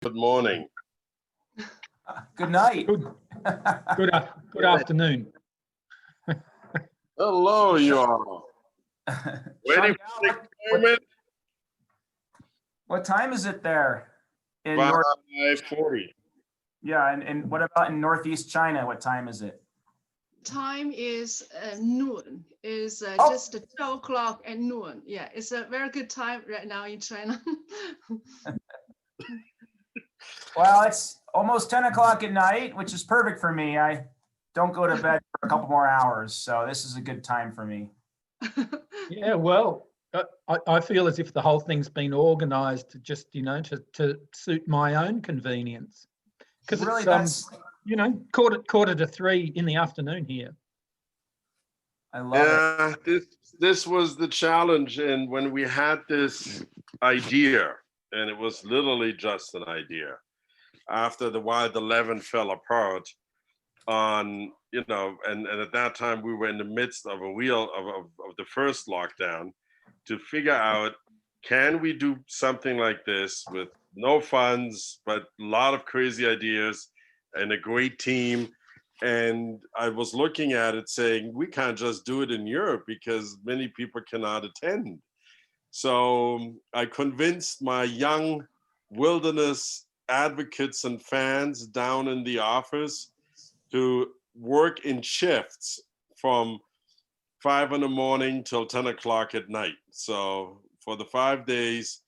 Good morning. Good night. Good afternoon. Hello, you all. Ready for the experiment? What time is it there? In 5:40. Yeah, and what about in Northeast China? What time is it? Time is noon. Is just 12 o'clock at noon. Yeah, it's a very good time right now in China. Well, it's almost 10 o'clock at night, which is perfect for me. I don't go to bed for a couple more hours, so this is a good time for me. Yeah, well, I feel as if the whole thing's been organised to just, to suit my own convenience. Because Really, it's, quarter to 3 in the afternoon here. I love it. This was the challenge, and when we had this idea, and it was literally just an idea, after the Wild 11 fell apart on, and at that time we were in the midst of of the first lockdown, to figure out, can we do something like this with no funds, but a lot of crazy ideas and a great team. And I was looking at it saying, we can't just do it in Europe because many people cannot attend. So I convinced my young wilderness advocates and fans down in the office to work in shifts from 5 in the morning till 10 o'clock at night. So for the 5 days,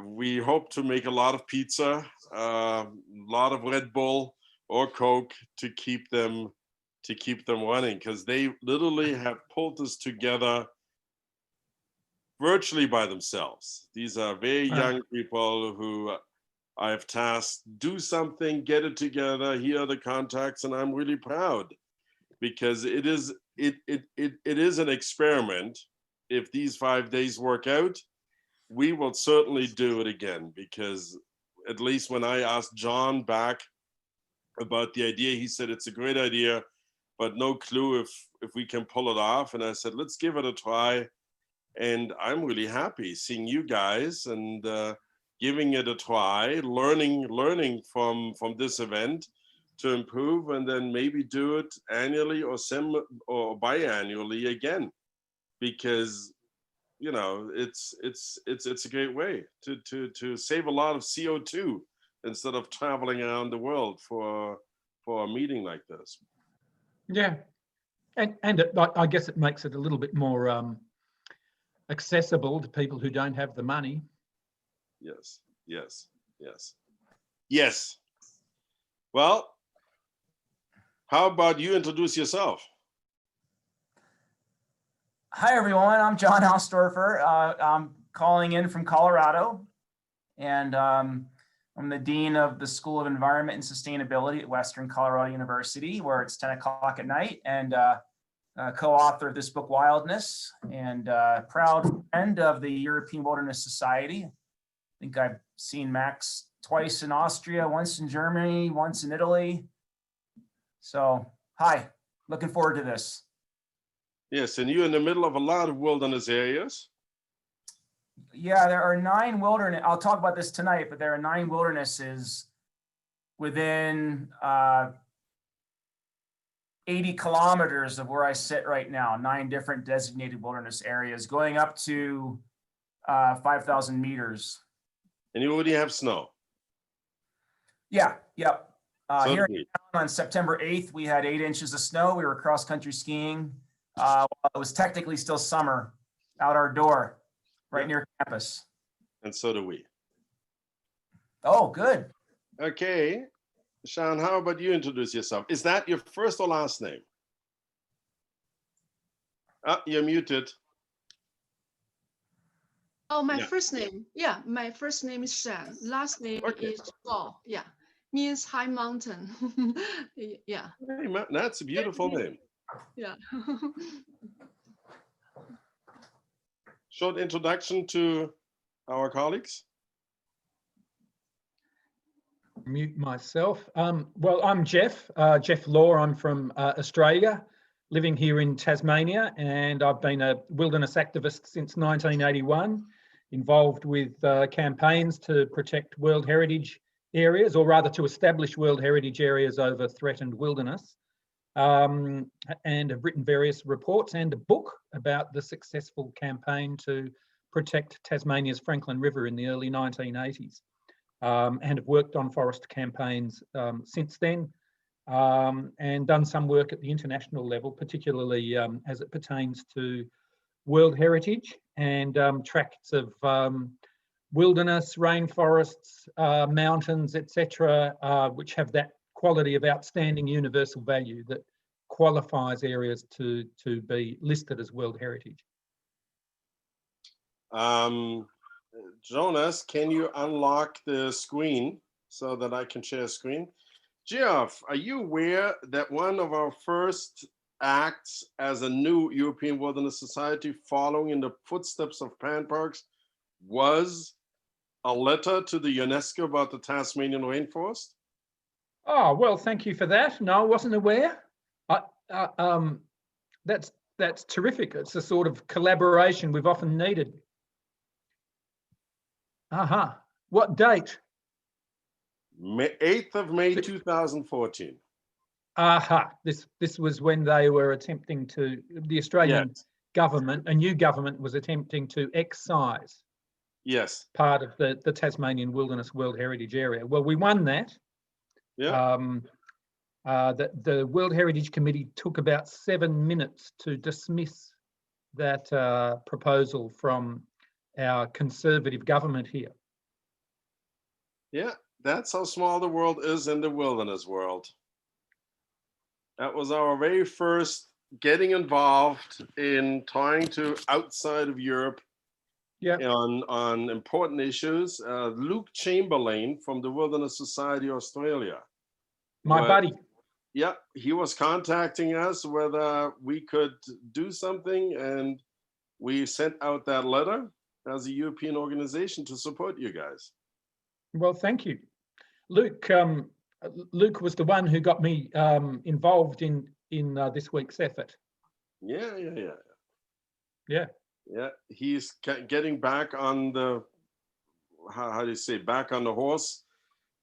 we hope to make a lot of pizza, a lot of Red Bull or Coke to keep them running, because they literally have pulled this together virtually by themselves. These are very young people who I've tasked, do something, get it together, here are the contacts, and I'm really proud, because it is an experiment. If these 5 days work out, we will certainly do it again, because at least when I asked John back about the idea, he said it's a great idea, but no clue if we can pull it off. And I said, let's give it a try. And I'm really happy seeing you guys and giving it a try, learning from this event to improve, and then maybe do it annually or biannually again, because it's a great way to save a lot of CO2 instead of traveling around the world for a meeting like this. Yeah, and I guess it makes it a little bit more accessible to people who don't have the money. Yes. Well, how about you introduce yourself? Hi, everyone. I'm John Hausdoerffer. I'm calling in from Colorado, and I'm the Dean of the School of Environment and Sustainability at Western Colorado University, where it's 10 o'clock at night, and co-author of this book, Wildness, and proud friend of the European Wilderness Society. I think I've seen Max twice in Austria, once in Germany, once in Italy. So, hi, looking forward to this. Yes, and you're in the middle of a lot of wilderness areas. Yeah, there are 9 wilderness. I'll talk about this tonight, but there are 9 wildernesses within 80 kilometers of where I sit right now. 9 different designated wilderness areas, going up to 5,000 meters. And you already have snow. Yeah, yep. Here Certainly. on September 8th, we had 8 inches of snow. We were cross-country skiing. It was technically still summer out our door, right near campus. And so do we. Oh, good. Okay. Shan, how about you introduce yourself? Is that your first or last name? You're muted. Oh, my first name. Yeah, my first name is Shan. Last name is Geoff. Yeah, means high mountain. Yeah. Hey, that's a beautiful name. Yeah. Short introduction to our colleagues. Mute myself. Well, I'm Geoff Law. I'm from Australia, living here in Tasmania, and I've been a wilderness activist since 1981, involved with campaigns to protect World Heritage areas, or rather to establish World Heritage areas over threatened wilderness, and have written various reports and a book about the successful campaign to protect Tasmania's Franklin River in the early 1980s, and have worked on forest campaigns since then, and done some work at the international level, particularly as it pertains to World Heritage and tracts of wilderness, rainforests, mountains, etc., which have that quality of outstanding universal value that qualifies areas to be listed as World Heritage. Jonas, can you unlock the screen so that I can share screen? Geoff, are you aware that one of our first acts as a new European Wilderness Society, following in the footsteps of Pan Parks, was a letter to the UNESCO about the Tasmanian rainforest? Oh, well, thank you for that. No, I wasn't aware. That's terrific. It's a sort of collaboration we've often needed. What date? 8th of May 2014. This was when they were attempting to, the Australian government, a new government was attempting to excise part of the Tasmanian Wilderness World Heritage Area. Well, we won that. The World Heritage Committee took about 7 minutes to dismiss that proposal from our conservative government here. Yeah, that's how small the world is in the wilderness world. That was our very first getting involved in trying to, outside of Europe, on important issues. Luke Chamberlain from the Wilderness Society Australia. My buddy. Yeah, he was contacting us whether we could do something, and we sent out that letter as a European organization to support you guys. Well, thank you. Luke Luke was the one who got me involved in this week's effort. Yeah. Yeah, he's getting back on the, how do you say, back on the horse,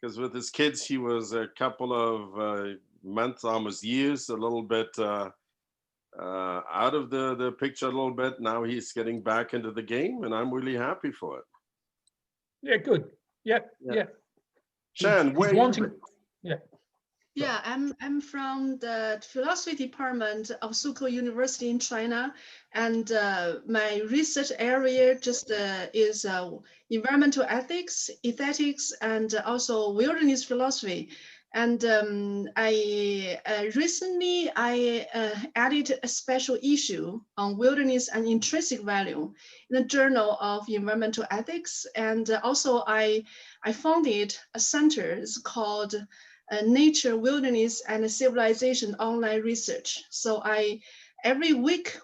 because with his kids, he was a couple of months, almost years, a little bit out of the picture a little bit. Now he's getting back into the game, and I'm really happy for it. Yeah, good. Yeah. Shan, where wanting? Yeah, I'm from the philosophy department of Suzhou University in China, and my research area just is environmental ethics, aesthetics, and also wilderness philosophy. And I recently added a special issue on wilderness and intrinsic value in the Journal of Environmental Ethics, and also I founded a center. It's called Nature, Wilderness, and Civilization Online Research. So every week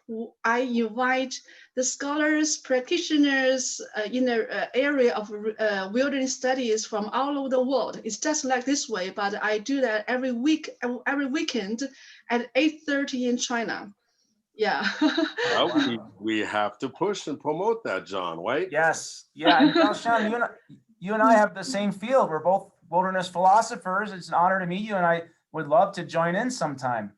I invite the scholars, practitioners in the area of wilderness studies from all over the world. It's just like this way, but I do that every week, every weekend at 8:30 in China. Yeah. Well, we have to push and promote that, John, right? Yes. Yeah. And now, Shan, you and I have the same field. We're both wilderness philosophers. It's an honor to meet you, and I would love to join in sometime.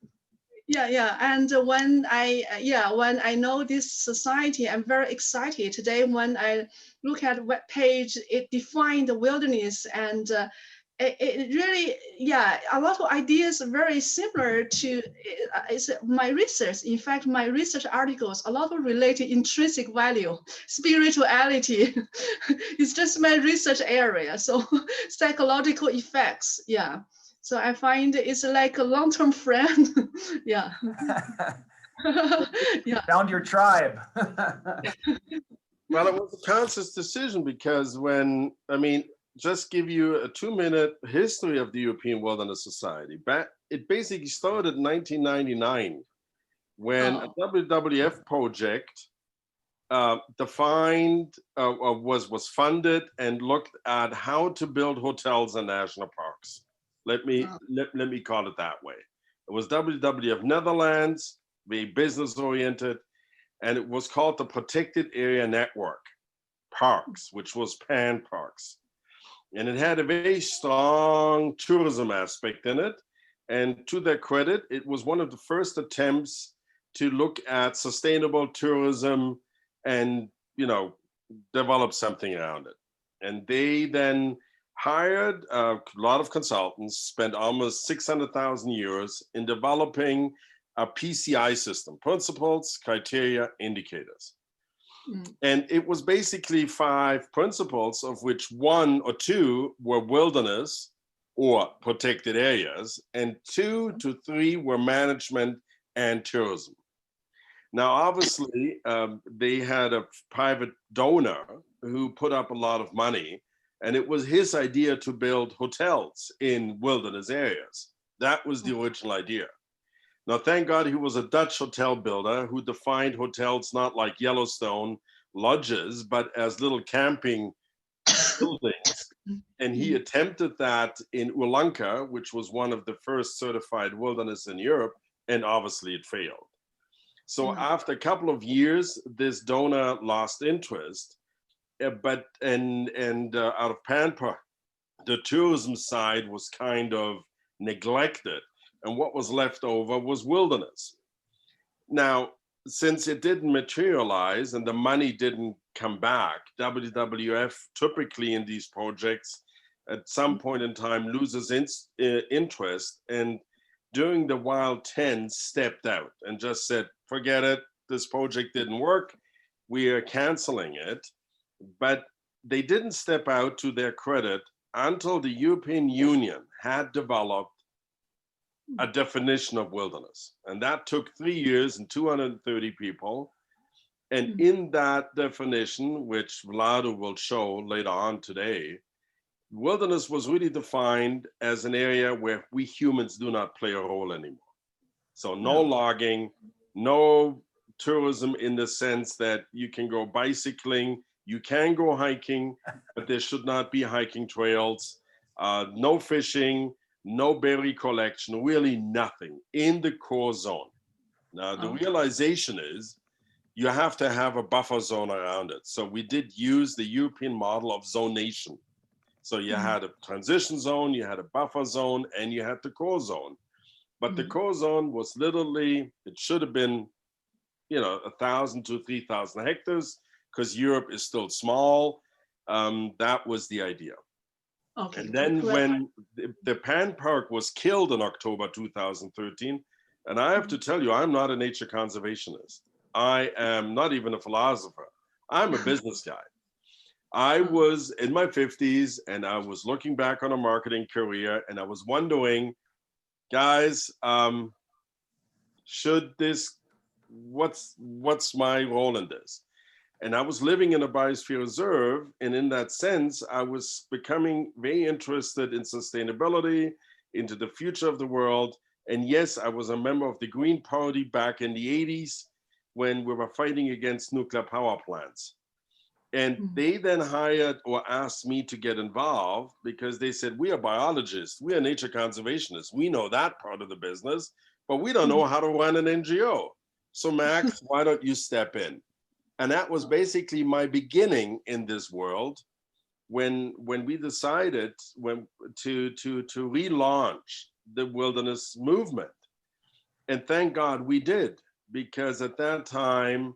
Yeah. And when I know this society, I'm very excited today. When I look at the web page, it defined the wilderness, and it really, a lot of ideas are very similar to my research. In fact, my research articles, a lot of related intrinsic value, spirituality. It's just my research area. So psychological effects, So I find it's like a long-term friend. Yeah. Found your tribe. Well, it was a conscious decision because just give you a 2-minute history of the European Wilderness Society. It basically started in 1999 when a WWF project was funded and looked at how to build hotels in national parks. Let me call it that way. It was WWF Netherlands, very business oriented, and it was called the Protected Area Network Parks, which was Pan Parks. And it had a very strong tourism aspect in it. And to their credit, it was one of the first attempts to look at sustainable tourism and, develop something around it. And they then hired a lot of consultants, spent almost 600,000 euros in developing a PCI system, principles, criteria, indicators. And it was basically 5 principles, of which 1 or 2 were wilderness or protected areas, and 2 to 3 were management and tourism. Now, obviously, they had a private donor who put up a lot of money, and it was his idea to build hotels in wilderness areas. That was the original idea. Now, thank God he was a Dutch hotel builder who defined hotels not like Yellowstone lodges, but as little camping buildings. And he attempted that in Ulanka, which was one of the first certified wilderness in Europe, and obviously it failed. So after a couple of years, this donor lost interest, but out of pamper, the tourism side was kind of neglected, and what was left over was wilderness. Now, since it didn't materialize and the money didn't come back, WWF typically in these projects at some point in time loses interest, and during the Wild 10 stepped out and just said, forget it, this project didn't work, we are canceling it. But they didn't step out, to their credit, until the European Union had developed a definition of wilderness. And that took 3 years and 230 people. And in that definition, which Vlado will show later on today, wilderness was really defined as an area where we humans do not play a role anymore. So no logging, no tourism in the sense that you can go bicycling, you can go hiking, but there should not be hiking trails, no fishing, no berry collection, really nothing in the core zone. Now, the realization is you have to have a buffer zone around it. So we did use the European model of zonation. So you had a transition zone, you had a buffer zone, and you had the core zone. But the core zone was literally, it should have been, 1,000 to 3,000 hectares, because Europe is still small. That was the idea. Okay. And then when the Pan Park was killed in October 2013, and I have to tell you, I'm not a nature conservationist. I am not even a philosopher. I'm a business guy. I was in my 50s and I was looking back on a marketing career and I was wondering, guys, what's my role in this? And I was living in a biosphere reserve, and in that sense, I was becoming very interested in sustainability, into the future of the world. And yes, I was a member of the Green Party back in the 80s when we were fighting against nuclear power plants. And they then hired or asked me to get involved because they said, we are biologists, we are nature conservationists, we know that part of the business, but we don't know how to run an NGO. So Max, why don't you step in? And that was basically my beginning in this world when we decided to relaunch the wilderness movement. And thank God we did, because at that time,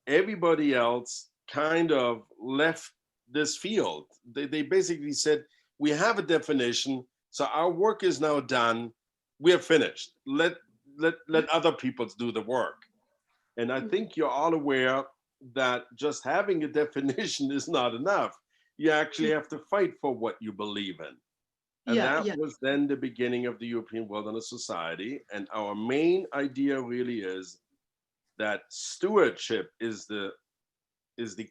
everybody else kind of left this field. They basically said, we have a definition, so our work is now done, we're finished. Let other people do the work. And I think you're all aware that just having a definition is not enough. You actually have to fight for what you believe in. And that was then the beginning of the European Wilderness Society. And our main idea really is that stewardship is the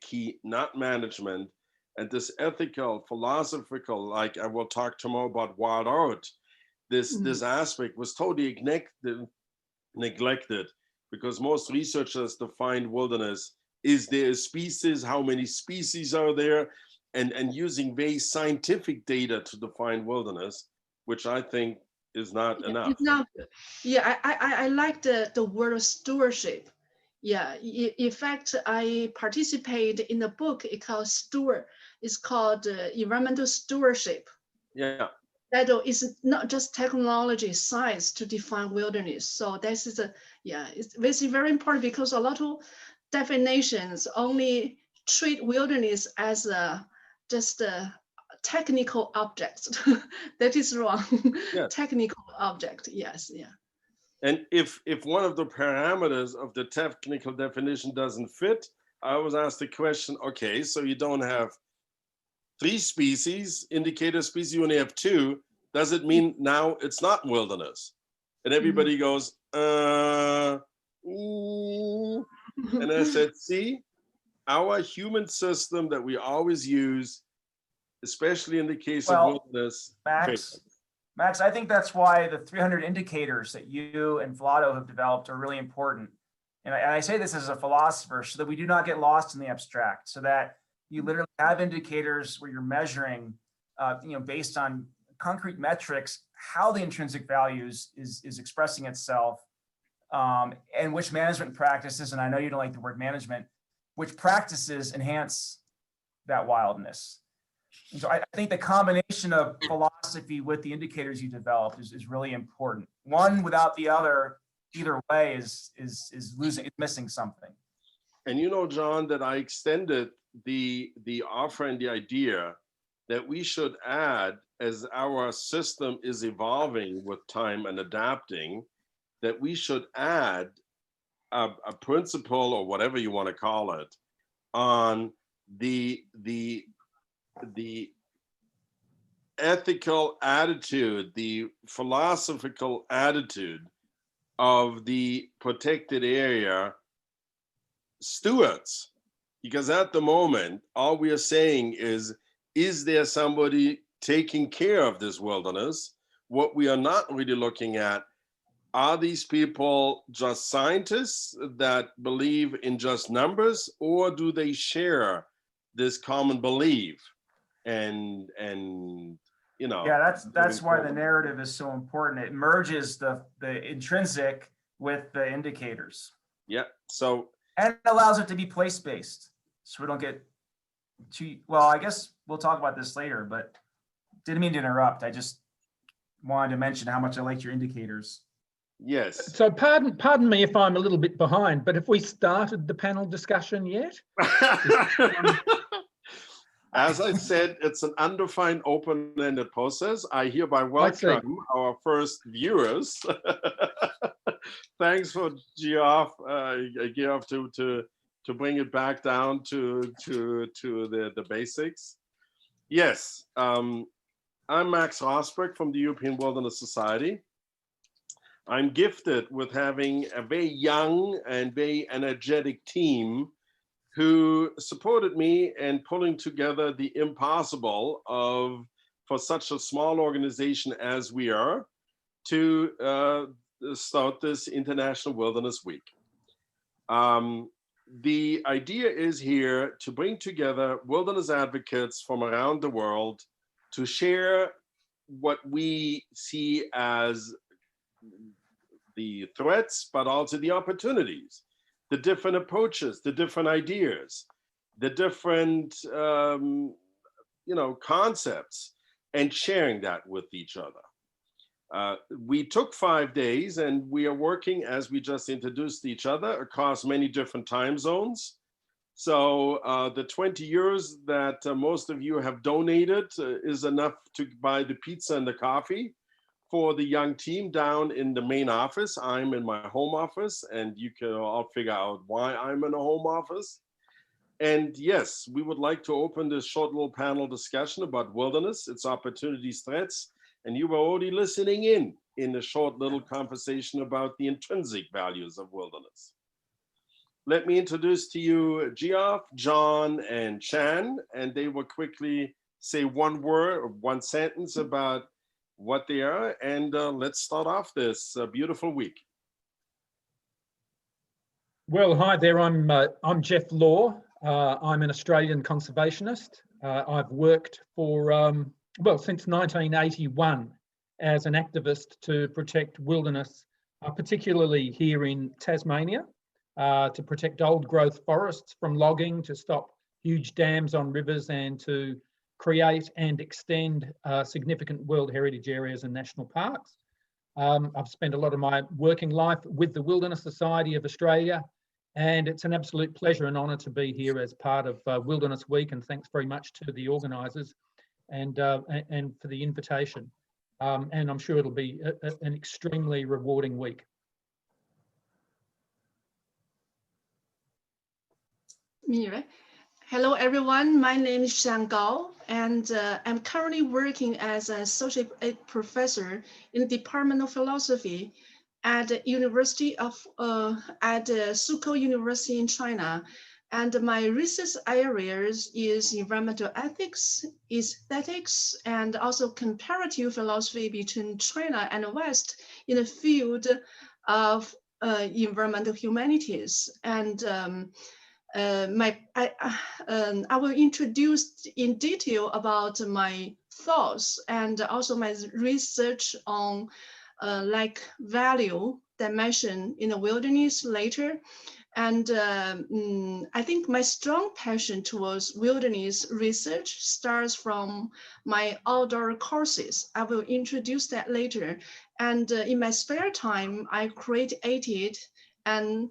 key, not management. And this ethical, philosophical, like I will talk tomorrow about wild art, this aspect was totally neglected because most researchers define wilderness, is there a species, how many species are there, and using very scientific data to define wilderness, which I think is not enough. It's not, I like the word stewardship. Yeah, in fact, I participate in a book. It called is called environmental stewardship. Yeah. That is not just technology, science to define wilderness. So this is it's very important because a lot of definitions only treat wilderness as just a technical object. That is wrong. Yes. Technical object, yes, yeah. And if one of the parameters of the technical definition doesn't fit, I was asked the question, okay, so you don't have 3 species, indicator species, you only have 2. Does it mean now it's not wilderness? And everybody goes, and I said, see, our human system that we always use, especially in the case of wilderness. Max, I think that's why the 300 indicators that you and Vlado have developed are really important. And I say this as a philosopher so that we do not get lost in the abstract, so that you literally have indicators where you're measuring, based on concrete metrics, how the intrinsic values is expressing itself, and which management practices, and I know you don't like the word management, which practices enhance that wildness. And so I think the combination of philosophy with the indicators you developed is really important. One without the other, either way, is missing something. And you know, John, that I extended the offer and the idea that we should add, as our system is evolving with time and adapting, that we should add a principle, or whatever you want to call it, on the ethical attitude, the philosophical attitude of the protected area stewards. Because at the moment, all we are saying is there somebody taking care of this wilderness? What we are not really looking at, are these people just scientists that believe in just numbers, or do they share this common belief? And that's why the narrative is so important. It merges the intrinsic with the indicators. Yeah. So, and it allows it to be place-based, so we don't get too, well, I guess we'll talk about this later, but didn't mean to interrupt. I just wanted to mention how much I liked your indicators. Yes. So pardon me if I'm a little bit behind, but have we started the panel discussion yet? As I said, it's an undefined, open-ended process. I hereby welcome our first viewers. Thanks for Geoff to bring it back down to the basics. Yes, I'm Max Rossberg from the European Wilderness Society. I'm gifted with having a very young and very energetic team who supported me in pulling together the impossible for such a small organization as we are, to start this International Wilderness Week. The idea is here to bring together wilderness advocates from around the world to share what we see as the threats, but also the opportunities, the different approaches, the different ideas, the different concepts, and sharing that with each other. We took 5 days, and we are working, as we just introduced each other, across many different time zones. So the 20 euros that most of you have donated is enough to buy the pizza and the coffee for the young team down in the main office. I'm in my home office, and you can all figure out why I'm in a home office. And yes, we would like to open this short little panel discussion about wilderness, its opportunities, threats, and you were already listening in a short little conversation about the intrinsic values of wilderness. Let me introduce to you Geoff, John, and Shan, and they will quickly say one word or one sentence about what they are, and let's start off this beautiful week. Well, hi there. I'm Geoff Law. I'm an Australian conservationist. I've worked for since 1981 as an activist to protect wilderness, particularly here in Tasmania, to protect old growth forests from logging, to stop huge dams on rivers and to create and extend significant World Heritage Areas and national parks. I've spent a lot of my working life with the Wilderness Society of Australia, and it's an absolute pleasure and honour to be here as part of Wilderness Week, and thanks very much to the organisers and for the invitation. And I'm sure it'll be an extremely rewarding week. Me, right? Hello, everyone. My name is Shan, and I'm currently working as an associate professor in the Department of Philosophy at the University of Suzhou University in China. And my research areas is environmental ethics, aesthetics, and also comparative philosophy between China and the West in the field of environmental humanities. And I will introduce in detail about my thoughts and also my research on like value dimension in the wilderness later. And I think my strong passion towards wilderness research starts from my outdoor courses. I will introduce that later. And in my spare time, I created an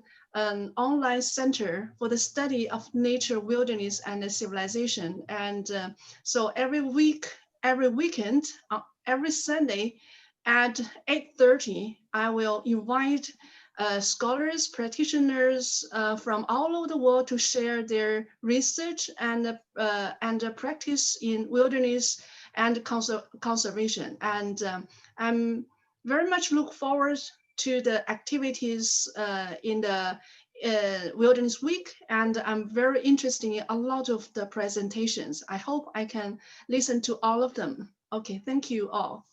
online center for the study of nature, wilderness, and civilization. And so every weekend, every Sunday at 8:30, I will invite scholars, practitioners from all over the world to share their research and practice in wilderness and conservation. And I'm very much look forward to the activities in the Wilderness Week, and I'm very interested in a lot of the presentations. I hope I can listen to all of them. Okay, thank you all.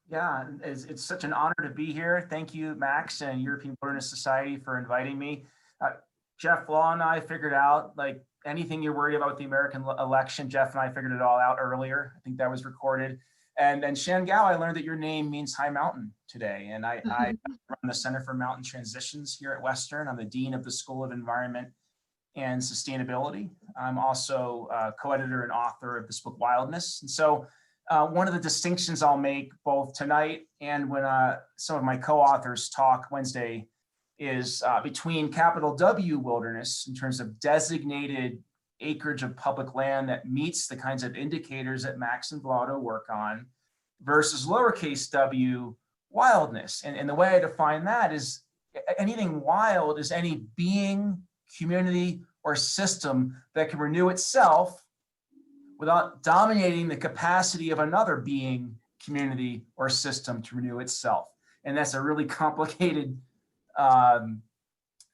Yeah, it's such an honor to be here. Thank you, Max and European Wilderness Society, for inviting me. Geoff Law and I figured out, like, anything you're worried about with the American election, Geoff and I figured it all out earlier. I think that was recorded. And then Shan Gao, I learned that your name means high mountain today. And I run the Center for Mountain Transitions here at Western. I'm the Dean of the School of Environment and Sustainability. I'm also co-editor and author of this book, Wildness. And so one of the distinctions I'll make both tonight and when some of my co-authors talk Wednesday is between capital W wilderness in terms of designated acreage of public land that meets the kinds of indicators that Max and Vlado work on versus lowercase w wildness. And the way I define that is anything wild is any being, community, or system that can renew itself without dominating the capacity of another being, community, or system to renew itself. And that's a really complicated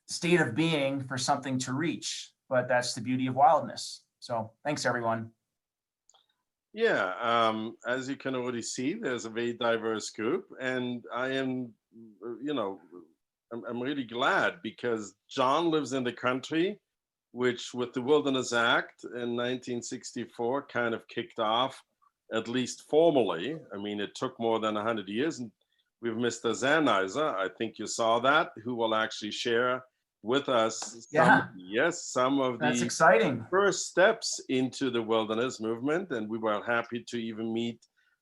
state of being for something to reach, but that's the beauty of wildness. So thanks, everyone. Yeah, as you can already see, there's a very diverse group, and I am, I'm really glad because John lives in the country, which with the Wilderness Act in 1964 kind of kicked off, at least formally. I mean, it took more than 100 years, and we have Mr. Zanizer, I think you saw that, who will actually share with us some of That's the exciting. first steps into the wilderness movement. And we were happy to even meet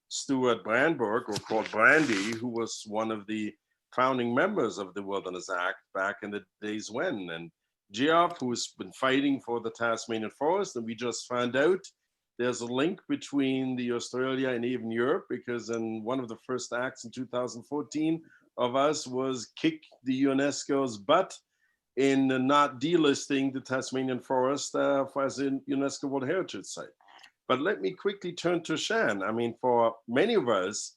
Stuart Brandberg, or called Brandy, who was one of the founding members of the Wilderness Act back in the days when, and Geoff, who's been fighting for the Tasmanian forest. And we just found out there's a link between the Australia and even Europe, because in one of the first acts in 2014 of us was kick the UNESCO's butt in not delisting the Tasmanian forest as a UNESCO World Heritage Site. But let me quickly turn to Shan. I mean, for many of us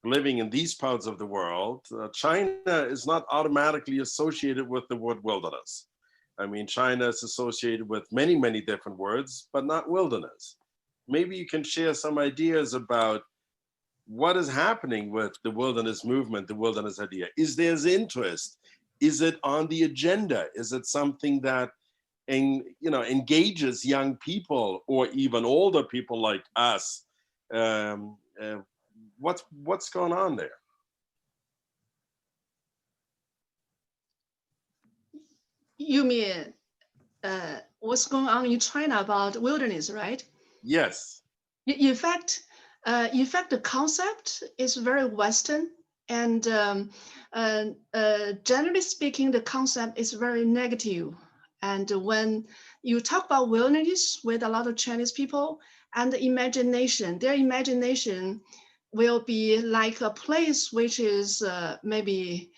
living in these parts of the world, China is not automatically associated with the word wilderness. I mean, China is associated with many, many different words, but not wilderness. Maybe you can share some ideas about what is happening with the wilderness movement, the wilderness idea. Is there interest? Is it on the agenda? Is it something that engages young people or even older people like us? What's going on there? You mean what's going on in China about wilderness, right? Yes. In fact, the concept is very Western, and generally speaking, the concept is very negative. And when you talk about wilderness with a lot of Chinese people, and the imagination, their imagination will be like a place which is maybe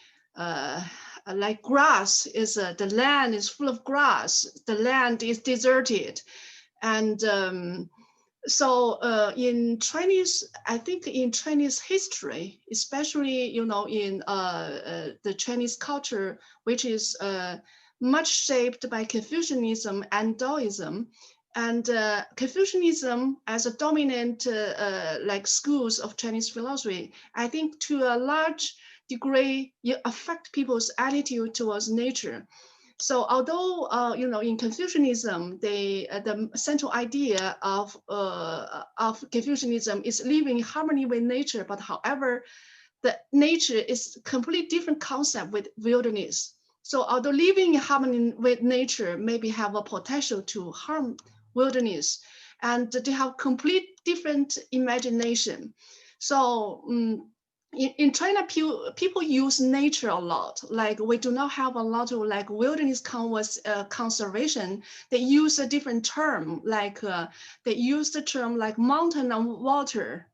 like grass is the land is full of grass, the land is deserted, and so in Chinese, I think in Chinese history, especially in the Chinese culture, which is much shaped by Confucianism and Taoism, and Confucianism as a dominant like schools of Chinese philosophy, I think to a large degree it affect people's attitude towards nature. So although in Confucianism, the central idea of Confucianism is living in harmony with nature, but however, the nature is completely different concept with wilderness. So although living in harmony with nature maybe have a potential to harm wilderness, and they have complete different imagination. So in China, people use nature a lot. Like we do not have a lot of like wilderness conservation. They use a different term, like they use the term like mountain and water,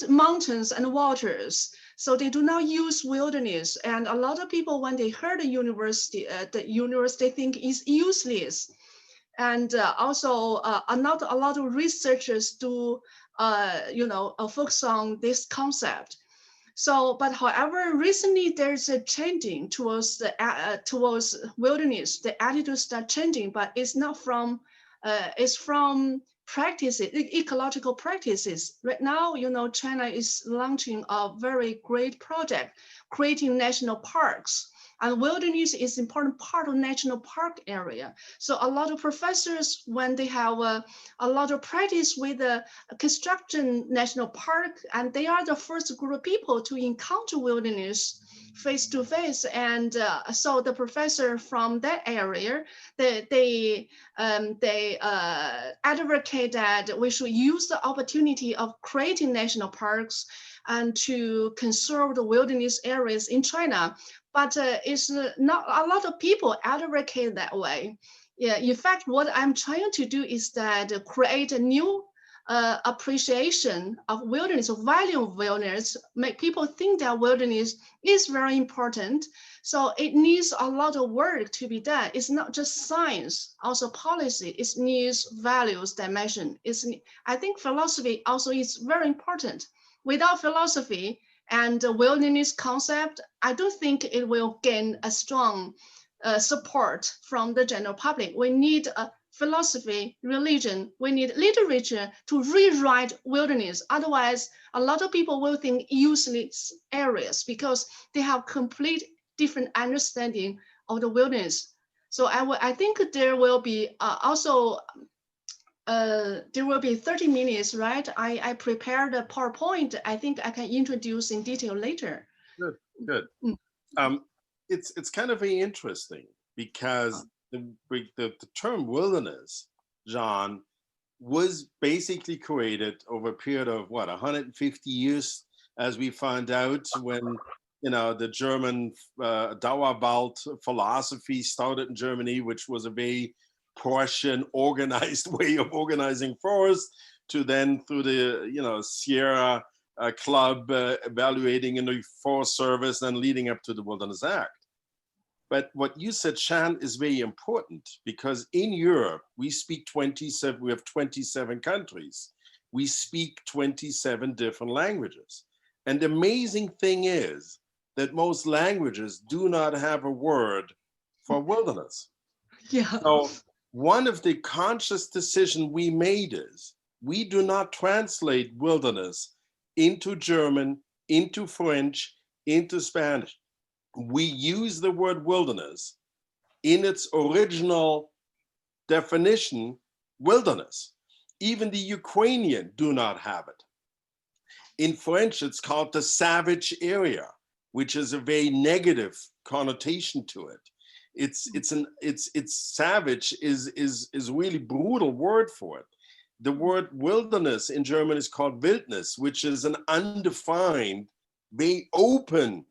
mountains and waters. So they do not use wilderness. And a lot of people, when they heard the university think is useless. And also not a lot of researchers do focus on this concept. So, but however, recently there's a changing towards the towards wilderness. The attitude start changing, but it's not from it's from practices, ecological practices. Right now, China is launching a very great project, creating national parks. And wilderness is an important part of national park area. So a lot of professors, when they have a lot of practice with the construction national park, and they are the first group of people to encounter wilderness face to face. And so the professor from that area, they advocate that we should use the opportunity of creating national parks and to conserve the wilderness areas in China. But it's not a lot of people advocate that way. Yeah, in fact, what I'm trying to do is that create a new appreciation of wilderness, value of wilderness, make people think that wilderness is very important. So it needs a lot of work to be done. It's not just science, also policy. It needs values dimension. I think philosophy also is very important. Without philosophy and the wilderness concept, I don't think it will gain a strong support from the general public. We need a philosophy, religion, we need literature to rewrite wilderness. Otherwise, a lot of people will think useless areas because they have complete different understanding of the wilderness. So I think there will be there will be 30 minutes, right? I prepared a PowerPoint. I think I can introduce in detail later. Good. It's kind of very interesting because the term wilderness, John, was basically created over a period of 150 years, as we found out when the German Dauerbald philosophy started in Germany, which was a very Prussian organized way of organizing forests, to then through the Sierra Club evaluating a new Forest Service and leading up to the Wilderness Act. But what you said, Shan, is very important because in Europe, we speak 27, we have 27 countries. We speak 27 different languages. And the amazing thing is that most languages do not have a word for wilderness. Yeah. So one of the conscious decisions we made is we do not translate wilderness into German, into French, into Spanish. We use the word wilderness in its original definition, wilderness. Even the Ukrainian do not have it. In French, it's called the savage area, which is a very negative connotation to it. It's savage is really brutal word for it. The word wilderness in German is called Wildnis, which is an undefined, very open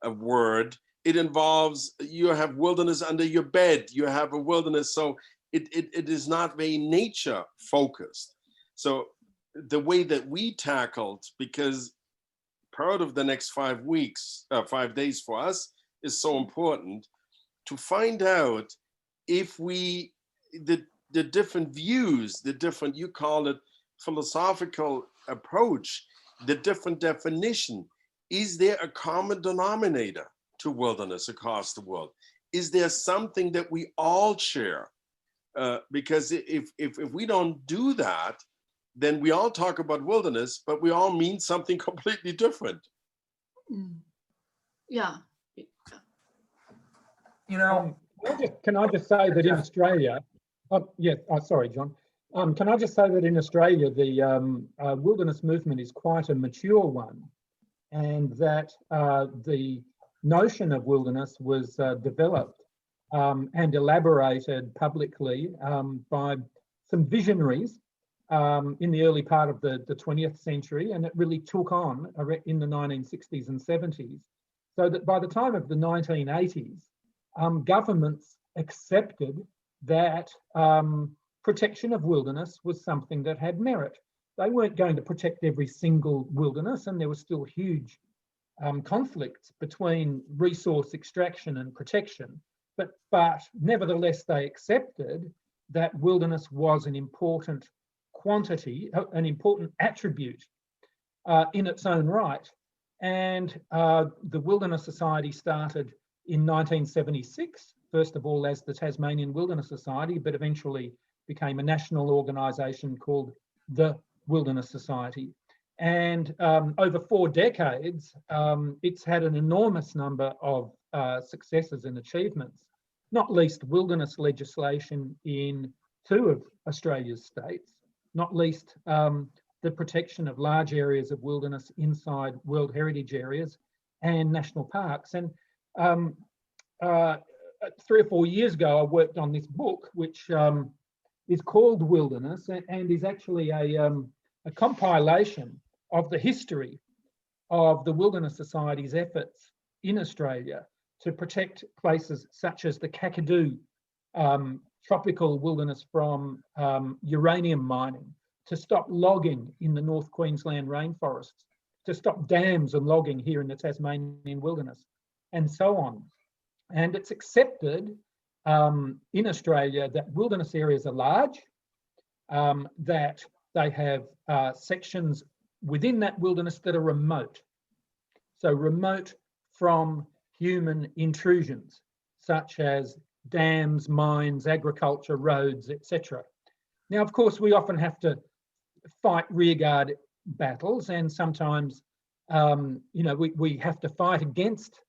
word. It involves, you have wilderness under your bed, you have a wilderness, so it is not very nature focused. So the way that we tackled, because part of the next 5 weeks, 5 days for us is so important to find out if the different views, the different, you call it philosophical approach, the different definition, is there a common denominator to wilderness across the world? Is there something that we all share? Because if we don't do that, then we all talk about wilderness, but we all mean something completely different. Yeah. You know, Can I just say that in Australia, sorry, John. Can I just say that in Australia, the wilderness movement is quite a mature one, and that the notion of wilderness was developed and elaborated publicly by some visionaries in the early part of the 20th century, and it really took on in the 1960s and 70s, so that by the time of the 1980s, governments accepted that protection of wilderness was something that had merit. They weren't going to protect every single wilderness, and there were still huge conflicts between resource extraction and protection. But nevertheless, they accepted that wilderness was an important quantity, an important attribute in its own right. And the Wilderness Society started in 1976, first of all as the Tasmanian Wilderness Society, but eventually became a national organisation called the Wilderness Society. And over 4 decades, it's had an enormous number of successes and achievements, not least wilderness legislation in 2 of Australia's states, not least the protection of large areas of wilderness inside World Heritage areas and national parks. And 3 or 4 years ago, I worked on this book, which is called Wilderness, and is actually a compilation of the history of the Wilderness Society's efforts in Australia to protect places such as the Kakadu tropical wilderness from uranium mining, to stop logging in the North Queensland rainforests, to stop dams and logging here in the Tasmanian wilderness, and so on. And it's accepted in Australia that wilderness areas are large, that they have sections within that wilderness that are remote. So remote from human intrusions, such as dams, mines, agriculture, roads, etc. Now, of course, we often have to fight rearguard battles, and sometimes, we have to fight against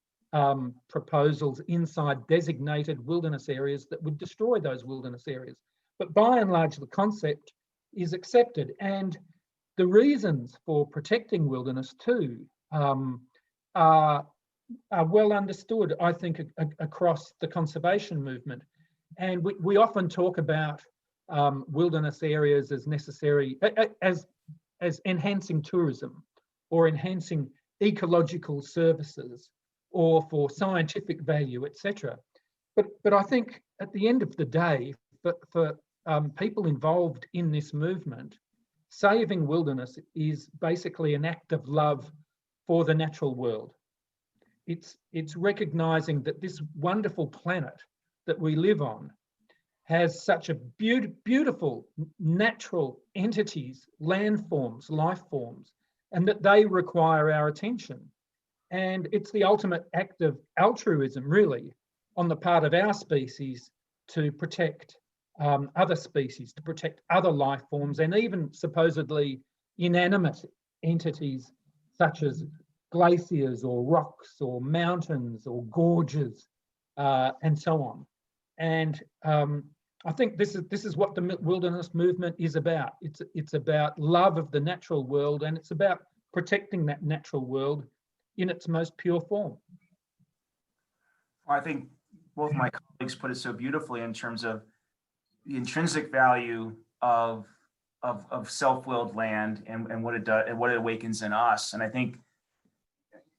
proposals inside designated wilderness areas that would destroy those wilderness areas. But by and large, the concept is accepted, and the reasons for protecting wilderness too are well understood, I think, across the conservation movement. And we often talk about wilderness areas as necessary, as enhancing tourism or enhancing ecological services or for scientific value, etc. But I think at the end of the day, for people involved in this movement, saving wilderness is basically an act of love for the natural world. It's recognising that this wonderful planet that we live on has such a beautiful natural entities, landforms, life forms, and that they require our attention. And it's the ultimate act of altruism, really, on the part of our species to protect other species, to protect other life forms, and even supposedly inanimate entities such as glaciers or rocks or mountains or gorges and so on. And I think this is what the wilderness movement is about. It's about love of the natural world, and it's about protecting that natural world in its most pure form. I think both my colleagues put it so beautifully in terms of the intrinsic value of self-willed land and what it does and what it awakens in us. And I think,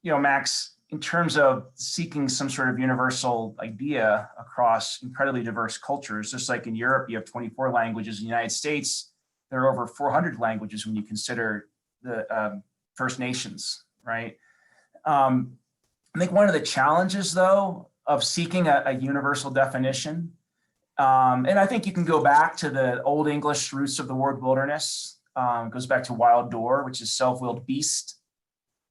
Max, in terms of seeking some sort of universal idea across incredibly diverse cultures, just like in Europe, you have 24 languages. In the United States, there are over 400 languages when you consider the First Nations, right? I think one of the challenges, though, of seeking a universal definition, and I think you can go back to the Old English roots of the word wilderness. It goes back to wild doer, which is self-willed beast,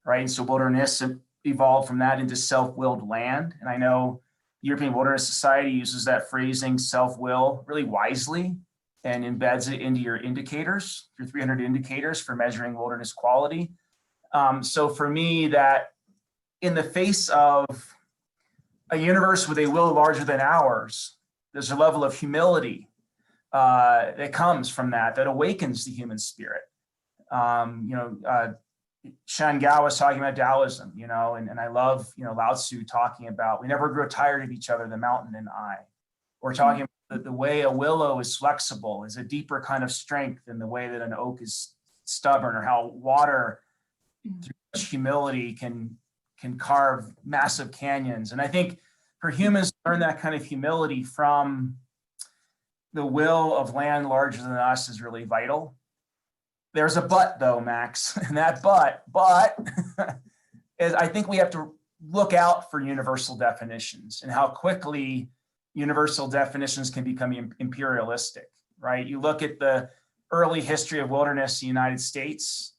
right? And so wilderness evolved from that into self-willed land. And I know the European Wilderness Society uses that phrasing self-will really wisely and embeds it into your indicators, your 300 indicators for measuring wilderness quality. So for me, that in the face of a universe with a will larger than ours, there's a level of humility that comes from that awakens the human spirit. Shan was talking about Taoism, and I love, Lao Tzu talking about we never grow tired of each other, the mountain and I. We're talking about the way a willow is flexible is a deeper kind of strength than the way that an oak is stubborn, or how water through much humility can carve massive canyons. And I think for humans to learn that kind of humility from the will of land larger than us is really vital. There's a but, though, Max, and that but is I think we have to look out for universal definitions and how quickly universal definitions can become imperialistic, right? You look at the early history of wilderness in the United States,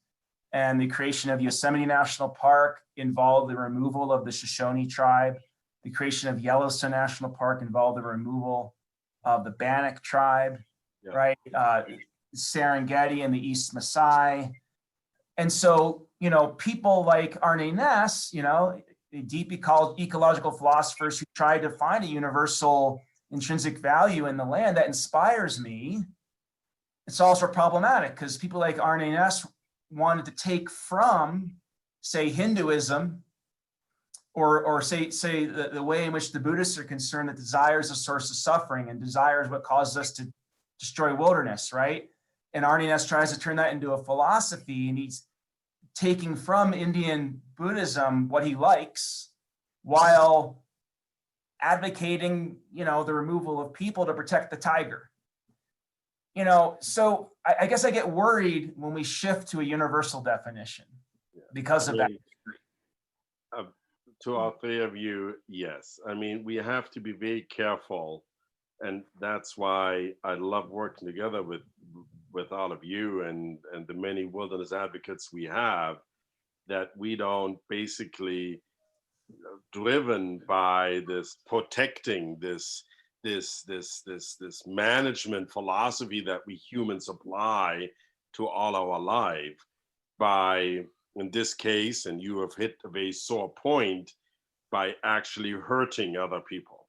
and the creation of Yosemite National Park involved the removal of the Shoshone tribe. The creation of Yellowstone National Park involved the removal of the Bannock tribe, right? Serengeti and the East Maasai. And so, people like Arne Naess, deep ecological philosophers who tried to find a universal intrinsic value in the land that inspires me. It's also problematic because people like Arne Naess wanted to take from, say, Hinduism, or say the way in which the Buddhists are concerned that desire is a source of suffering and desire is what causes us to destroy wilderness, right? And Arne Naess tries to turn that into a philosophy, and he's taking from Indian Buddhism what he likes while advocating, the removal of people to protect the tiger. So I guess I get worried when we shift to a universal definition because of that. To all three of you, yes. I mean, we have to be very careful, and that's why I love working together with all of you and the many wilderness advocates we have, that we don't basically driven by this protecting this management philosophy that we humans apply to all our life by, in this case, and you have hit a very sore point, by actually hurting other people.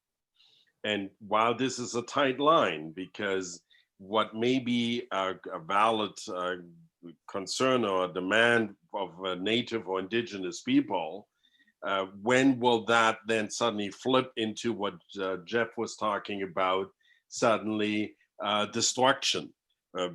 And while this is a tight line, because what may be a valid concern or a demand of native or indigenous people, when will that then suddenly flip into what Geoff was talking about, suddenly destruction?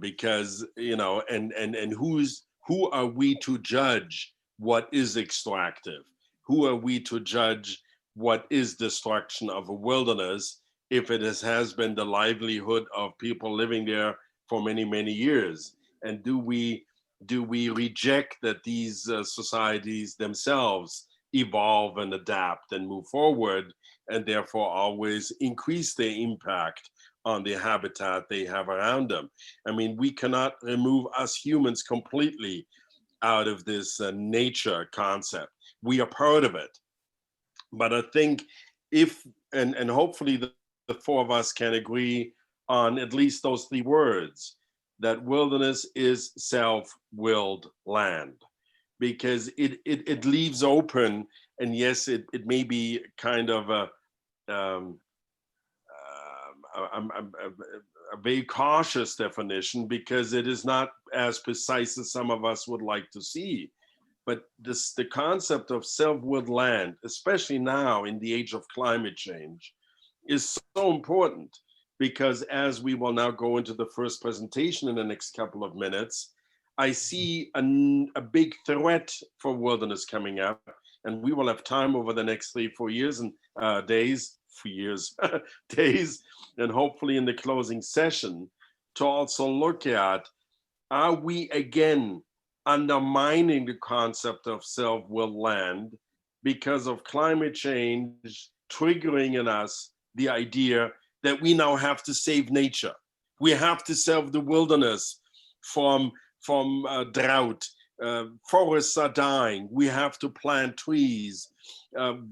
Because, and who are we to judge what is extractive? Who are we to judge what is destruction of a wilderness if it has been the livelihood of people living there for many, many years? And do we reject that these societies themselves evolve and adapt and move forward, and therefore always increase their impact on the habitat they have around them? I mean, we cannot remove us humans completely out of this nature concept. We are part of it. But I think if, and hopefully the four of us can agree on at least those three words, that wilderness is self-willed land, because it leaves open, and yes, it may be kind of a very cautious definition, because it is not as precise as some of us would like to see. But the concept of self-willed land, especially now in the age of climate change, is so important, because as we will now go into the first presentation in the next couple of minutes, I see a big threat for wilderness coming up, and we will have time over the next 3-4 years and days, days, and hopefully in the closing session to also look at, are we again undermining the concept of self-willed land because of climate change triggering in us the idea that we now have to save nature. We have to save the wilderness from drought. Forests are dying. We have to plant trees.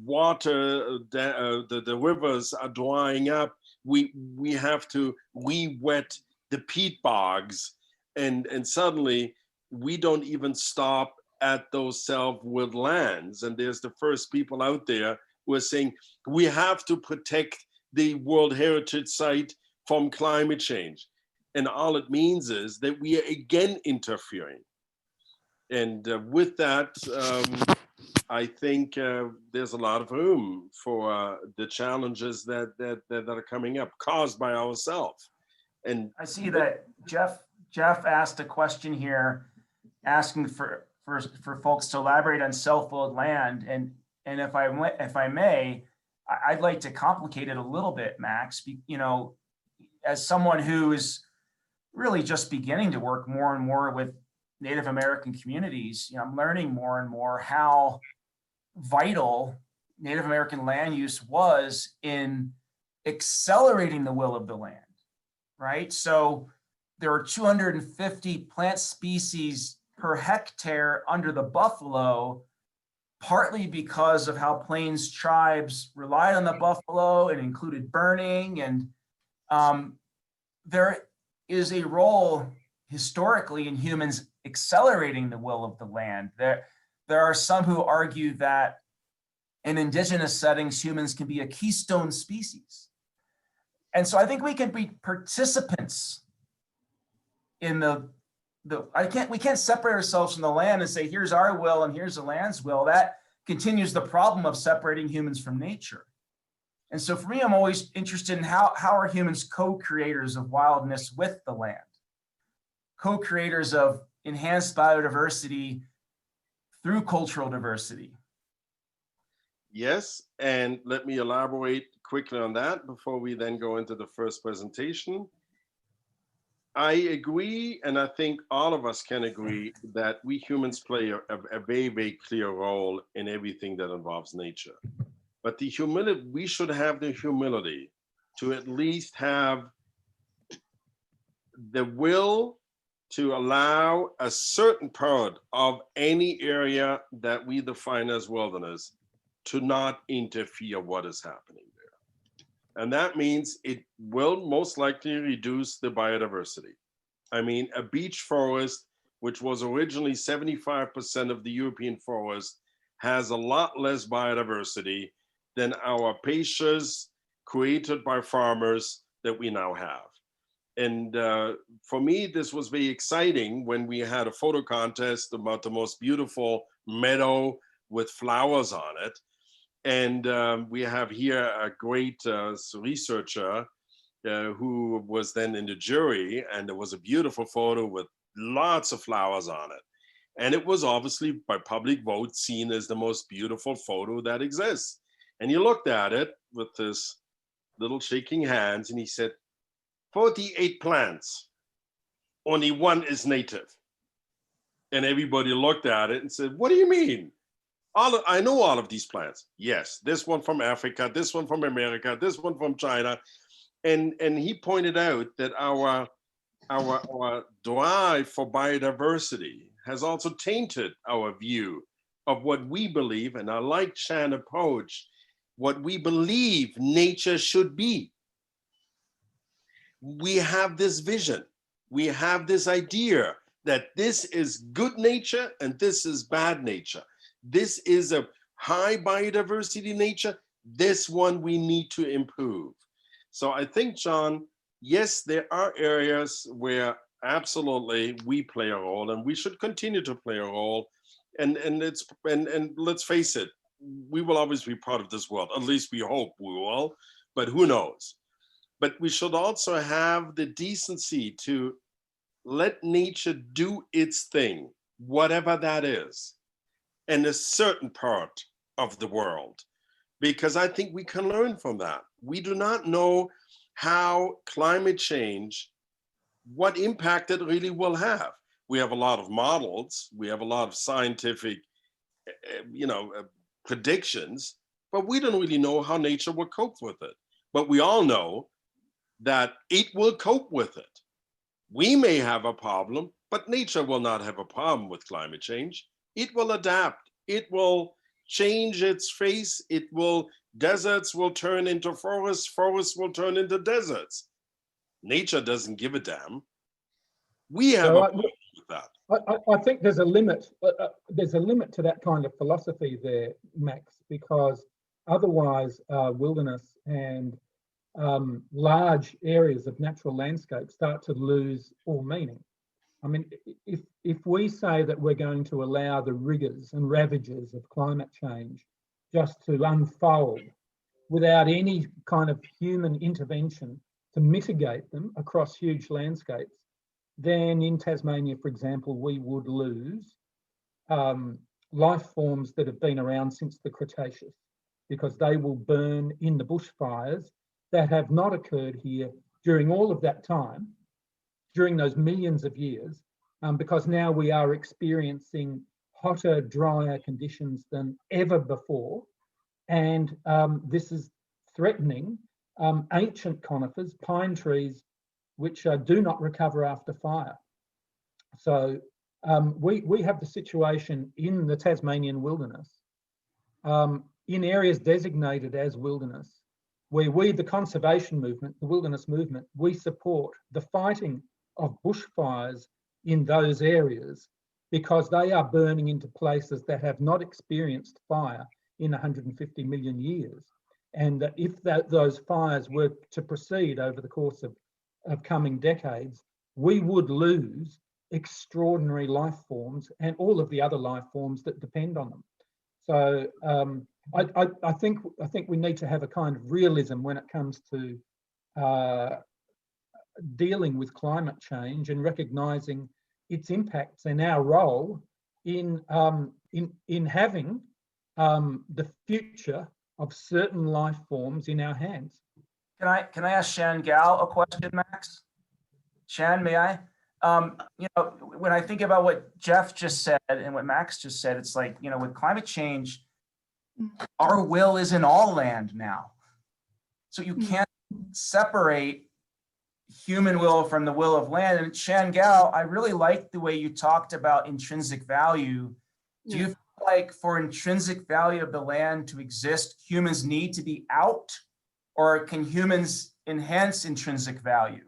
Water, the rivers are drying up. We have to re-wet the peat bogs, and suddenly we don't even stop at those self-willed lands. And there's the first people out there who are saying we have to protect the World Heritage Site from climate change. And all it means is that we are again interfering. And with that, I think there's a lot of room for the challenges that are coming up, caused by ourselves. And I see that Geoff asked a question here, asking for folks to elaborate on self-willed land. And if I may, I'd like to complicate it a little bit, Max. You know, as someone who is really just beginning to work more and more with Native American communities, you know, I'm learning more and more how vital Native American land use was in accelerating the will of the land, right? So there are 250 plant species per hectare under the buffalo, partly because of how Plains tribes relied on the buffalo and included burning. And there is a role historically in humans accelerating the will of the land. There are some who argue that in indigenous settings, humans can be a keystone species. And so I think we can be participants in we can't separate ourselves from the land and say, here's our will and here's the land's will. That continues the problem of separating humans from nature. And so for me, I'm always interested in how are humans co-creators of wildness with the land, co-creators of enhanced biodiversity through cultural diversity. yes, and let me elaborate quickly on that before we then go into the first presentation. I agree, and I think all of us can agree that we humans play a very, very clear role in everything that involves nature. But the humility, we should have the humility to at least have the will to allow a certain part of any area that we define as wilderness to not interfere what is happening there. And that means it will most likely reduce the biodiversity. I mean, a beech forest, which was originally 75% of the European forest, has a lot less biodiversity than our pastures created by farmers that we now have. And for me, this was very exciting when we had a photo contest about the most beautiful meadow with flowers on it. And we have here a great researcher who was then in the jury, and there was a beautiful photo with lots of flowers on it. And it was obviously by public vote seen as the most beautiful photo that exists. And he looked at it with his little shaking hands and he said, 48 plants, only one is native. And everybody looked at it and said, what do you mean? I know all of these plants. Yes, this one from Africa, this one from America, this one from China. And he pointed out that our drive for biodiversity has also tainted our view of what we believe, and I like Shan's approach, what we believe nature should be. We have this vision, we have this idea that this is good nature and this is bad nature. This is a high biodiversity nature, this one we need to improve. So I think, John, yes, there are areas where absolutely we play a role and we should continue to play a role. And let's face it, we will always be part of this world, at least we hope we will. but who knows? But we should also have the decency to let nature do its thing, whatever that is, in a certain part of the world, because I think we can learn from that. We do not know how climate change, what impact it really will have. We have a lot of models, we have a lot of scientific, predictions, but we don't really know how nature will cope with it. But we all know that it will cope with it. We may have a problem, but nature will not have a problem with climate change. It will adapt. It will change its face. Deserts will turn into forests. Forests will turn into deserts. Nature doesn't give a damn. We have a problem with that. I think there's a limit. There's a limit to that kind of philosophy there, Max, because otherwise wilderness and large areas of natural landscape start to lose all meaning. I mean, if we say that we're going to allow the rigours and ravages of climate change just to unfold without any kind of human intervention to mitigate them across huge landscapes, then in Tasmania, for example, we would lose life forms that have been around since the Cretaceous, because they will burn in the bushfires that have not occurred here during all of that time, during those millions of years, because now we are experiencing hotter, drier conditions than ever before. And this is threatening ancient conifers, pine trees, which do not recover after fire. So we have the situation in the Tasmanian wilderness, in areas designated as wilderness, where we, the conservation movement, the wilderness movement, we support the fighting of bushfires in those areas, because they are burning into places that have not experienced fire in 150 million years. And if those fires were to proceed over the course of coming decades, we would lose extraordinary life forms and all of the other life forms that depend on them. So I think we need to have a kind of realism when it comes to dealing with climate change and recognising its impacts and our role in having the future of certain life forms in our hands. Can I ask Shan Gao a question, Max? Shan, may I? When I think about what Geoff just said and what Max just said, it's like, with climate change, our will is in all land now. So you can't separate human will from the will of land. And Shan Gao, I really like the way you talked about intrinsic value. Do you feel like for intrinsic value of the land to exist, humans need to be out, or can humans enhance intrinsic value?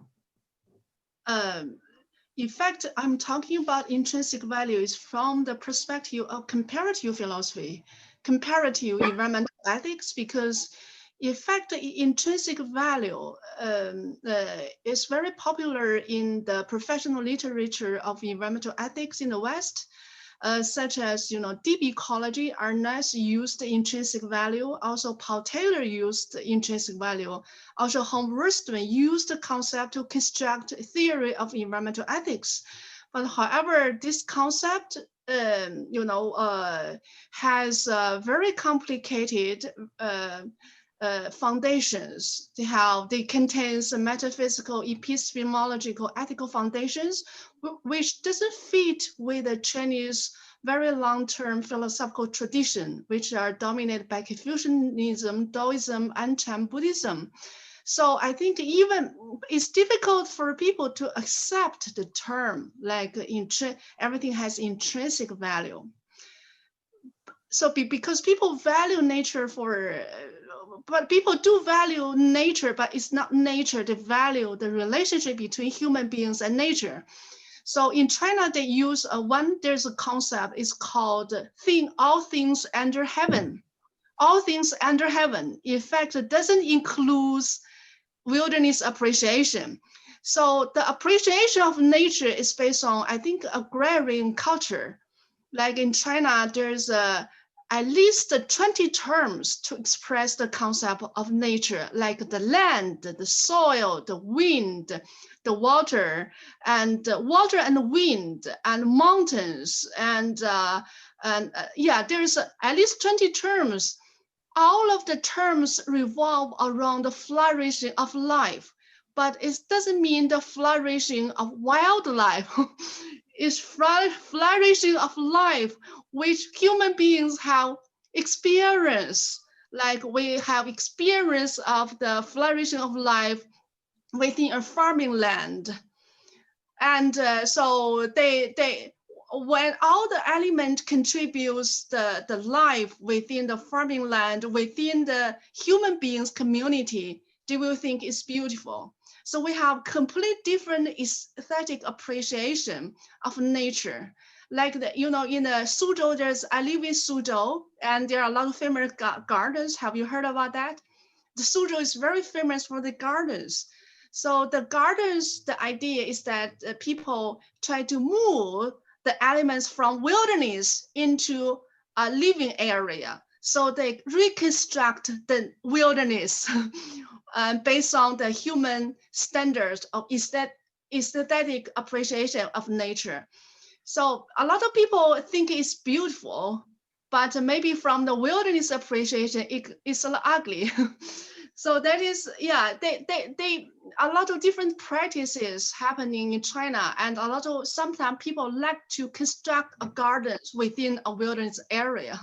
In fact, I'm talking about intrinsic values from the perspective of comparative philosophy, comparative environmental ethics, because in fact, intrinsic value is very popular in the professional literature of environmental ethics in the West, such as, deep ecology. Arnaz used intrinsic value. Also, Paul Taylor used intrinsic value. Also, Rossberg used the concept to construct a theory of environmental ethics. But however, this concept, has very complicated foundations. They contain some metaphysical, epistemological, ethical foundations, which doesn't fit with the Chinese very long-term philosophical tradition, which are dominated by Confucianism, Taoism, and Chan Buddhism. So I think even it's difficult for people to accept the term like everything has intrinsic value. So because people value nature but people do value nature, but it's not nature. They value the relationship between human beings and nature. So in China, they use there's a concept, it's called all things under heaven. All things under heaven, in fact, it doesn't include wilderness appreciation. So the appreciation of nature is based on, I think, agrarian culture. Like in China, there's at least 20 terms to express the concept of nature, like the land, the soil, the wind, the water and wind and mountains and yeah, there's at least 20 terms. All of the terms revolve around the flourishing of life, but it doesn't mean the flourishing of wildlife. It's flourishing of life, which human beings have experienced. Like we have experience of the flourishing of life within a farming land. And so when all the element contributes the life within the farming land, within the human beings community, they will think it's beautiful. So we have complete different aesthetic appreciation of nature. Like in the Suzhou, I live in Suzhou, and there are a lot of famous gardens. Have you heard about that? The Suzhou is very famous for the gardens. So the gardens, the idea is that people try to move the elements from wilderness into a living area. So they reconstruct the wilderness based on the human standards of aesthetic appreciation of nature. So a lot of people think it's beautiful, but maybe from the wilderness appreciation, it's a little ugly. So that is, yeah, a lot of different practices happening in China, and sometimes people like to construct a gardens within a wilderness area.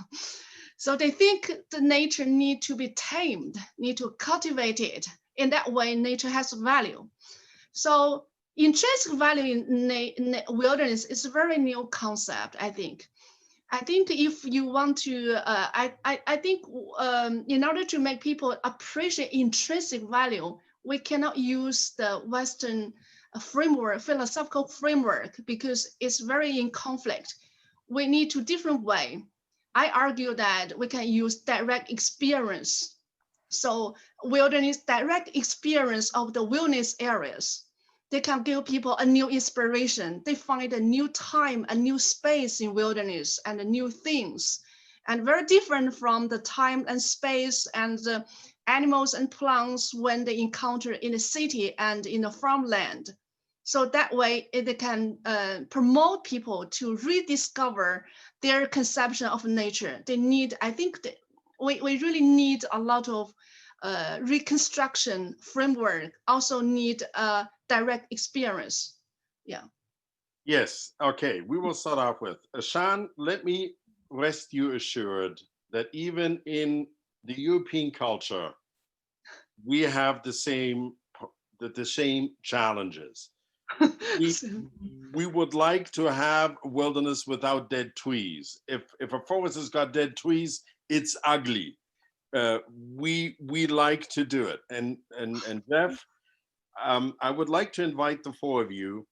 So they think the nature need to be tamed, need to cultivate it. In that way, nature has value. So intrinsic value in wilderness is a very new concept, I think. I think if you want to, I think in order to make people appreciate intrinsic value, we cannot use the Western framework, philosophical framework, because it's very in conflict. We need to different way. I argue that we can use direct experience. So wilderness, direct experience of the wilderness areas. They can give people a new inspiration. They find a new time, a new space in wilderness and new things, and very different from the time and space and the animals and plants when they encounter in the city and in the farmland. So that way it can promote people to rediscover their conception of nature. They need, I think we really need a lot of reconstruction framework, also need a direct experience. Yeah. Yes. Okay. We will start off with Shan. Let me rest you assured that even in the European culture, we have the same challenges. We would like to have a wilderness without dead trees. If a forest has got dead trees, it's ugly. We like to do it. And Geoff, I would like to invite the four of you,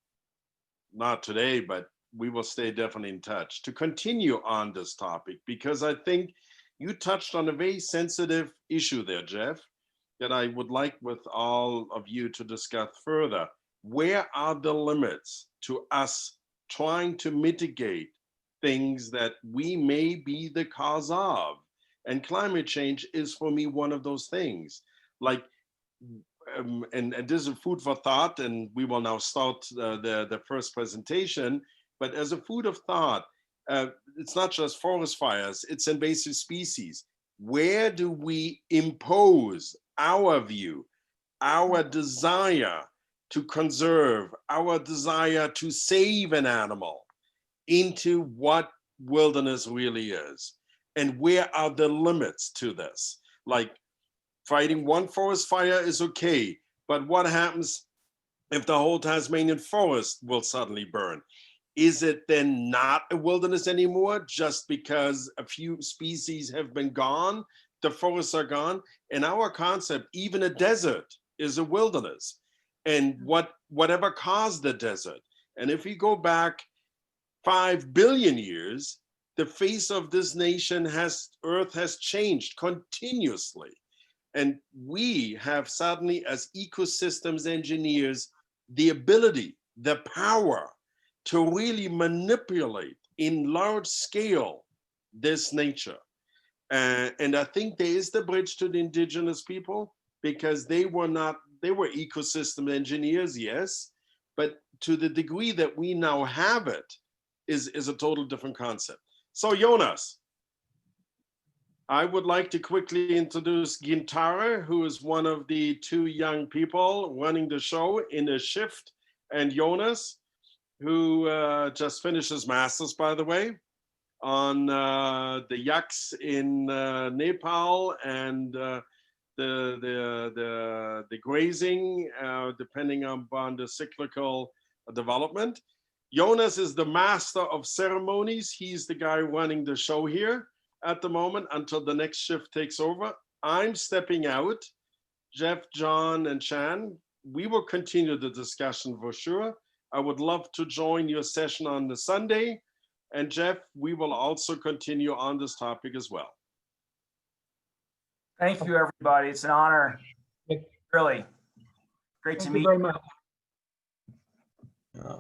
not today, but we will stay definitely in touch, to continue on this topic, because I think you touched on a very sensitive issue there, Geoff, that I would like with all of you to discuss further. Where are the limits to us trying to mitigate things that we may be the cause of? And climate change is, for me, one of those things. Like, and this is food for thought, and we will now start the first presentation. But as a food of thought, it's not just forest fires, it's invasive species. Where do we impose our view, our desire to conserve, our desire to save an animal into what wilderness really is? And where are the limits to this? Like, fighting one forest fire is okay, but what happens if the whole Tasmanian forest will suddenly burn? Is it then not a wilderness anymore just because a few species have been gone, the forests are gone? In our concept, even a desert is a wilderness. And whatever caused the desert. And if we go back 5 billion years, the face of this nation Earth has changed continuously. And we have suddenly, as ecosystems engineers, the ability, the power to really manipulate in large scale this nature. And I think there is the bridge to the indigenous people, because they were ecosystem engineers, yes, but to the degree that we now have it is a total different concept. So Jonas, I would like to quickly introduce Gintara, who is one of the two young people running the show in a shift, and Jonas, who just finished his master's, by the way, on the yaks in Nepal and the grazing, depending upon the cyclical development. Jonas is the master of ceremonies. He's the guy running the show here at the moment until the next shift takes over. I'm stepping out. Geoff, John, and Shan, we will continue the discussion for sure. I would love to join your session on the Sunday. And Geoff, we will also continue on this topic as well. Thank you, everybody. It's an honor. Yeah. Really great to Thank you meet very much. Yeah.